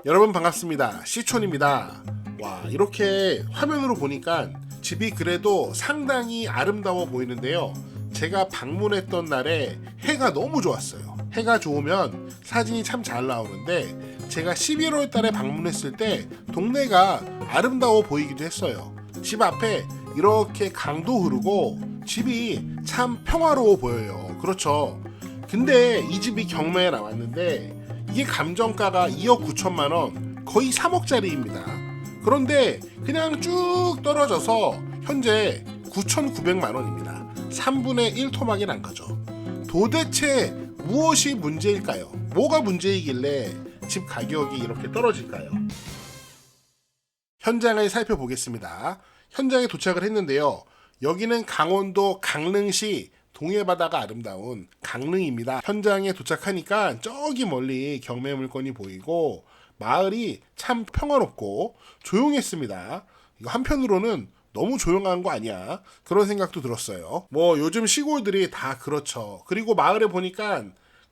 여러분 반갑습니다. 시촌입니다. 와, 이렇게 화면으로 보니까 집이 그래도 상당히 아름다워 보이는데요. 제가 방문했던 날에 해가 너무 좋았어요. 해가 좋으면 사진이 참 잘 나오는데 제가 11월 달에 방문했을 때 동네가 아름다워 보이기도 했어요. 집 앞에 이렇게 강도 흐르고 집이 참 평화로워 보여요. 그렇죠. 근데 이 집이 경매에 나왔는데 이게 감정가가 2억 9천만 원, 거의 3억짜리입니다. 그런데 그냥 쭉 떨어져서 현재 9,900만 원입니다. 3분의 1 토막이 난 거죠. 도대체 무엇이 문제일까요? 뭐가 문제이길래 집 가격이 이렇게 떨어질까요? 현장을 살펴보겠습니다. 현장에 도착을 했는데요. 여기는 강원도 강릉시 동해바다가 아름다운 강릉입니다. 현장에 도착하니까 저기 멀리 경매 물건이 보이고 마을이 참 평화롭고 조용했습니다. 이거 한편으로는 너무 조용한 거 아니야? 그런 생각도 들었어요. 뭐 요즘 시골들이 다 그렇죠. 그리고 마을에 보니까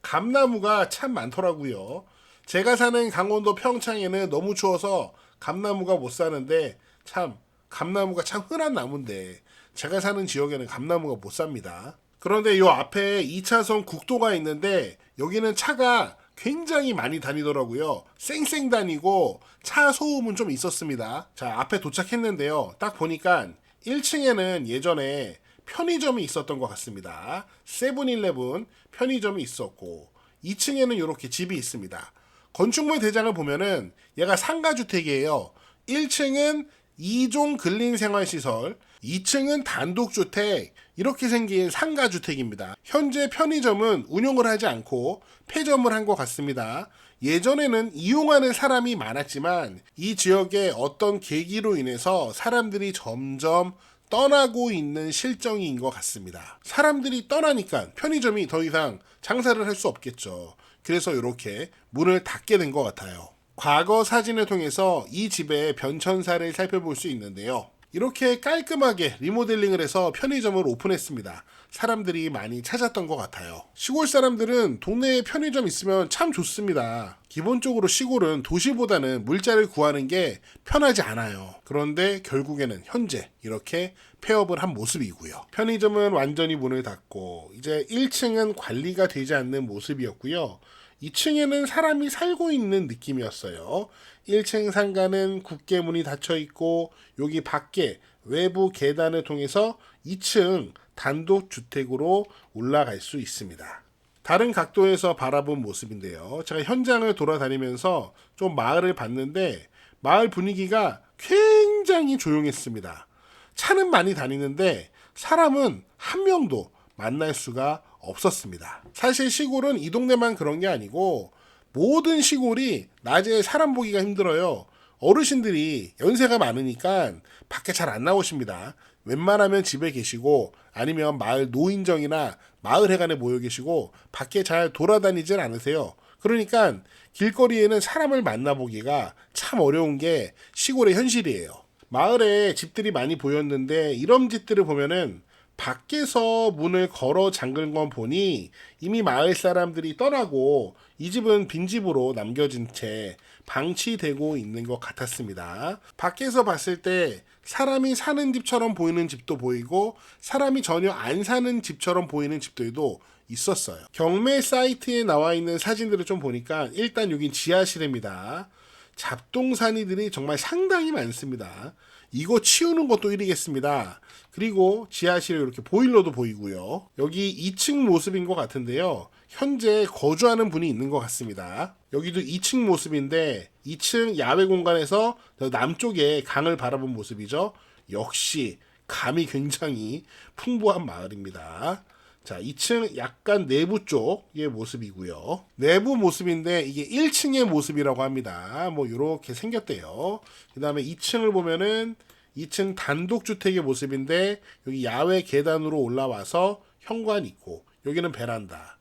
감나무가 참 많더라고요. 제가 사는 강원도 평창에는 너무 추워서 감나무가 못 사는데 참 감나무가 참 흔한 나무인데 제가 사는 지역에는 감나무가 못 삽니다. 그런데 요 앞에 2차선 국도가 있는데 여기는 차가 굉장히 많이 다니더라고요. 쌩쌩 다니고 차 소음은 좀 있었습니다. 자, 앞에 도착했는데요. 딱 보니까 1층에는 예전에 편의점이 있었던 것 같습니다. 세븐일레븐 편의점이 있었고 2층에는 이렇게 집이 있습니다. 건축물 대장을 보면은 얘가 상가주택이에요. 1층은 2종 근린생활시설, 2층은 단독주택, 이렇게 생긴 상가주택입니다. 현재 편의점은 운영을 하지 않고 폐점을 한 것 같습니다. 예전에는 이용하는 사람이 많았지만 이 지역의 어떤 계기로 인해서 사람들이 점점 떠나고 있는 실정인 것 같습니다. 사람들이 떠나니까 편의점이 더 이상 장사를 할 수 없겠죠. 그래서 이렇게 문을 닫게 된 것 같아요. 과거 사진을 통해서 이 집의 변천사를 살펴볼 수 있는데요. 이렇게 깔끔하게 리모델링을 해서 편의점을 오픈했습니다. 사람들이 많이 찾았던 것 같아요. 시골 사람들은 동네에 편의점 있으면 참 좋습니다. 기본적으로 시골은 도시보다는 물자를 구하는 게 편하지 않아요. 그런데 결국에는 현재 이렇게 폐업을 한 모습이고요. 편의점은 완전히 문을 닫고 이제 1층은 관리가 되지 않는 모습이었고요. 2층에는 사람이 살고 있는 느낌이었어요. 1층 상가는 굳게 문이 닫혀 있고 여기 밖에 외부 계단을 통해서 2층 단독 주택으로 올라갈 수 있습니다. 다른 각도에서 바라본 모습인데요. 제가 현장을 돌아다니면서 좀 마을을 봤는데 마을 분위기가 굉장히 조용했습니다. 차는 많이 다니는데 사람은 한 명도 만날 수가 없었습니다. 사실 시골은 이 동네만 그런 게 아니고 모든 시골이 낮에 사람 보기가 힘들어요. 어르신들이 연세가 많으니까 밖에 잘 안 나오십니다. 웬만하면 집에 계시고 아니면 마을 노인정이나 마을회관에 모여 계시고 밖에 잘 돌아다니질 않으세요. 그러니까 길거리에는 사람을 만나보기가 참 어려운 게 시골의 현실이에요. 마을에 집들이 많이 보였는데 이런 집들을 보면은 밖에서 문을 걸어 잠근 건 보니 이미 마을 사람들이 떠나고 이 집은 빈집으로 남겨진 채 방치되고 있는 것 같았습니다. 밖에서 봤을 때 사람이 사는 집처럼 보이는 집도 보이고 사람이 전혀 안 사는 집처럼 보이는 집들도 있었어요. 경매 사이트에 나와 있는 사진들을 좀 보니까 일단 여긴 지하실입니다. 잡동사니들이 정말 상당히 많습니다. 이거 치우는 것도 일이겠습니다. 그리고 지하실에 이렇게 보일러도 보이고요. 여기 2층 모습인 것 같은데요. 현재 거주하는 분이 있는 것 같습니다. 여기도 2층 모습인데 2층 야외 공간에서 남쪽에 강을 바라본 모습이죠. 역시 감이 굉장히 풍부한 마을입니다. 자, 2층 약간 내부 쪽의 모습이고요. 내부 모습인데 이게 1층의 모습이라고 합니다. 뭐 이렇게 생겼대요. 그 다음에 2층을 보면은 2층 단독주택의 모습인데 여기 야외 계단으로 올라와서 현관 있고 여기는 베란다.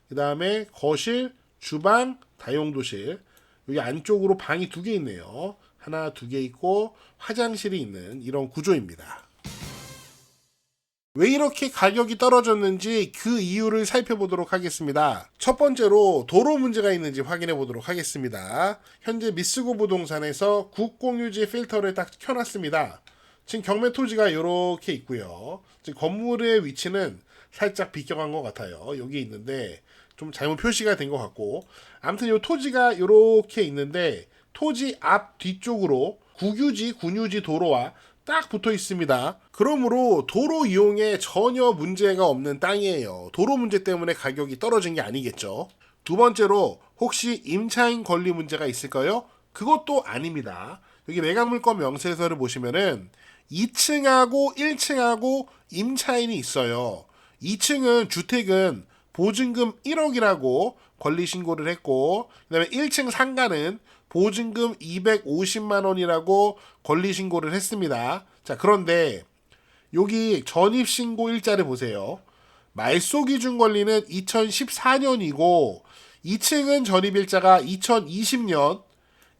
그 다음에 거실, 주방, 다용도실. 여기 안쪽으로 방이 2개 있네요. 하나, 2개 있고 화장실이 있는 이런 구조입니다. 왜 이렇게 가격이 떨어졌는지 그 이유를 살펴보도록 하겠습니다. 첫 번째로 도로 문제가 있는지 확인해 보도록 하겠습니다. 현재 미쓰고 부동산에서 국공유지 필터를 딱 켜놨습니다. 지금 경매 토지가 이렇게 있고요. 지금 건물의 위치는 살짝 비껴간 것 같아요. 여기 있는데 좀 잘못 표시가 된 것 같고, 아무튼 이 토지가 이렇게 있는데 토지 앞 뒤쪽으로 군유지 도로와 딱 붙어 있습니다. 그러므로 도로 이용에 전혀 문제가 없는 땅이에요. 도로 문제 때문에 가격이 떨어진 게 아니겠죠. 두 번째로 혹시 임차인 권리 문제가 있을까요? 그것도 아닙니다. 여기 매각물건 명세서를 보시면은 2층하고 1층하고 임차인이 있어요. 2층은 주택은 보증금 1억이라고 권리신고를 했고, 그 다음에 1층 상가는 보증금 250만 원이라고 권리신고를 했습니다. 자, 그런데 여기 전입신고 일자를 보세요. 말소기준 권리는 2014년이고 2층은 전입일자가 2020년,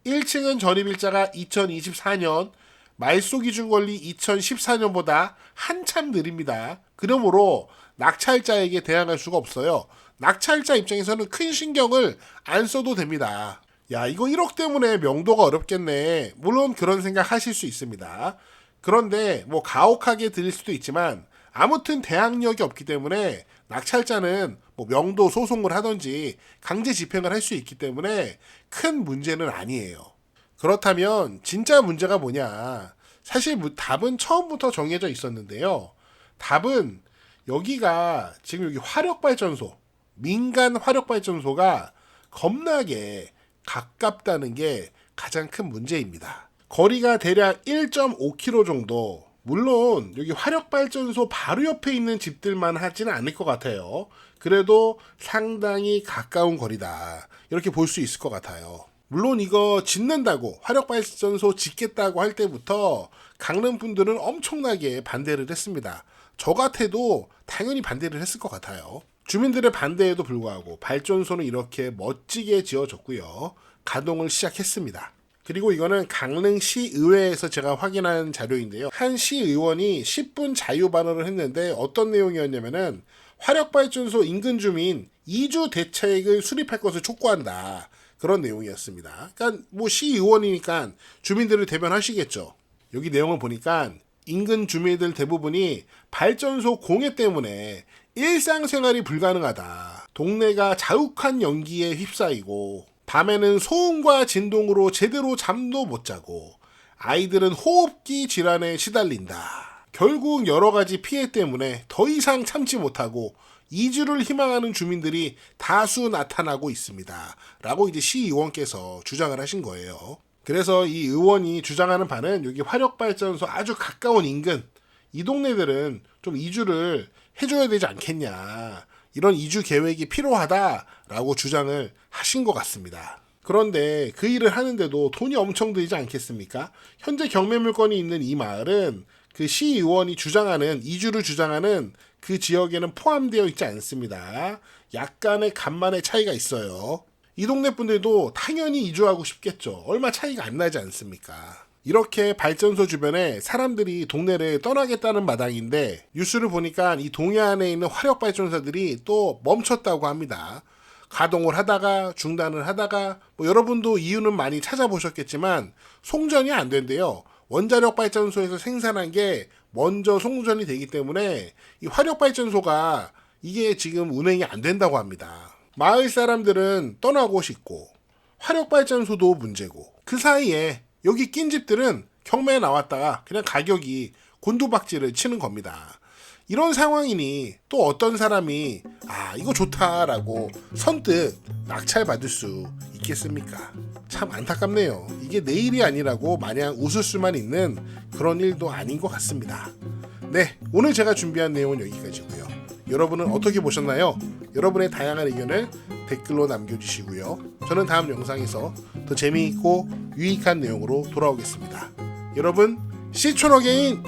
1층은 전입일자가 2024년, 말소기준 권리 2014년보다 한참 느립니다. 그러므로 낙찰자에게 대항할 수가 없어요. 낙찰자 입장에서는 큰 신경을 안 써도 됩니다. 야, 이거 1억 때문에 명도가 어렵겠네. 물론 그런 생각 하실 수 있습니다. 그런데 뭐 가혹하게 들릴 수도 있지만 아무튼 대항력이 없기 때문에 낙찰자는 뭐 명도 소송을 하든지 강제 집행을 할 수 있기 때문에 큰 문제는 아니에요. 그렇다면 진짜 문제가 뭐냐? 사실 답은 처음부터 정해져 있었는데요. 답은 여기가 지금 여기 화력발전소, 민간 화력발전소가 겁나게 가깝다는 게 가장 큰 문제입니다. 거리가 대략 1.5km 정도. 물론 여기 화력발전소 바로 옆에 있는 집들만 하지는 않을 것 같아요. 그래도 상당히 가까운 거리다, 이렇게 볼 수 있을 것 같아요. 물론 이거 짓는다고, 화력발전소 짓겠다고 할 때부터 강릉 분들은 엄청나게 반대를 했습니다. 저 같아도 당연히 반대를 했을 것 같아요. 주민들의 반대에도 불구하고 발전소는 이렇게 멋지게 지어졌고요. 가동을 시작했습니다. 그리고 이거는 강릉시의회에서 제가 확인한 자료인데요. 한 시의원이 10분 자유발언을 했는데 어떤 내용이었냐면은 화력발전소 인근 주민 2주 대책을 수립할 것을 촉구한다, 그런 내용이었습니다. 그러니까 뭐 시의원이니까 주민들을 대변하시겠죠. 여기 내용을 보니까 인근 주민들 대부분이 발전소 공해 때문에 일상생활이 불가능하다. 동네가 자욱한 연기에 휩싸이고 밤에는 소음과 진동으로 제대로 잠도 못 자고 아이들은 호흡기 질환에 시달린다. 결국 여러 가지 피해 때문에 더 이상 참지 못하고 이주를 희망하는 주민들이 다수 나타나고 있습니다, 라고 이제 시의원께서 주장을 하신 거예요. 그래서 이 의원이 주장하는 바는 여기 화력발전소 아주 가까운 인근 이 동네들은 좀 이주를 해줘야 되지 않겠냐, 이런 이주 계획이 필요하다라고 주장을 하신 것 같습니다. 그런데 그 일을 하는데도 돈이 엄청 들지 않겠습니까? 현재 경매물건이 있는 이 마을은 그 시의원이 주장하는, 이주를 주장하는 그 지역에는 포함되어 있지 않습니다. 약간의 간만의 차이가 있어요. 이 동네 분들도 당연히 이주하고 싶겠죠. 얼마 차이가 안 나지 않습니까? 이렇게 발전소 주변에 사람들이 동네를 떠나겠다는 마당인데 뉴스를 보니까 이 동해안에 있는 화력발전소들이 또 멈췄다고 합니다. 가동을 하다가 중단을 하다가 뭐 여러분도 이유는 많이 찾아보셨겠지만 송전이 안 된대요. 원자력 발전소에서 생산한 게 먼저 송전이 되기 때문에 이 화력발전소가 이게 지금 운행이 안 된다고 합니다. 마을 사람들은 떠나고 싶고 화력발전소도 문제고, 그 사이에 여기 낀 집들은 경매에 나왔다가 그냥 가격이 곤두박질을 치는 겁니다. 이런 상황이니 또 어떤 사람이 이거 좋다라고 선뜻 낙찰받을 수 있겠습니까? 참 안타깝네요. 이게 내 일이 아니라고 마냥 웃을 수만 있는 그런 일도 아닌 것 같습니다. 네, 오늘 제가 준비한 내용은 여기까지고요. 여러분은 어떻게 보셨나요? 여러분의 다양한 의견을 댓글로 남겨주시고요. 저는 다음 영상에서 더 재미있고 유익한 내용으로 돌아오겠습니다. 여러분, 시촌어게인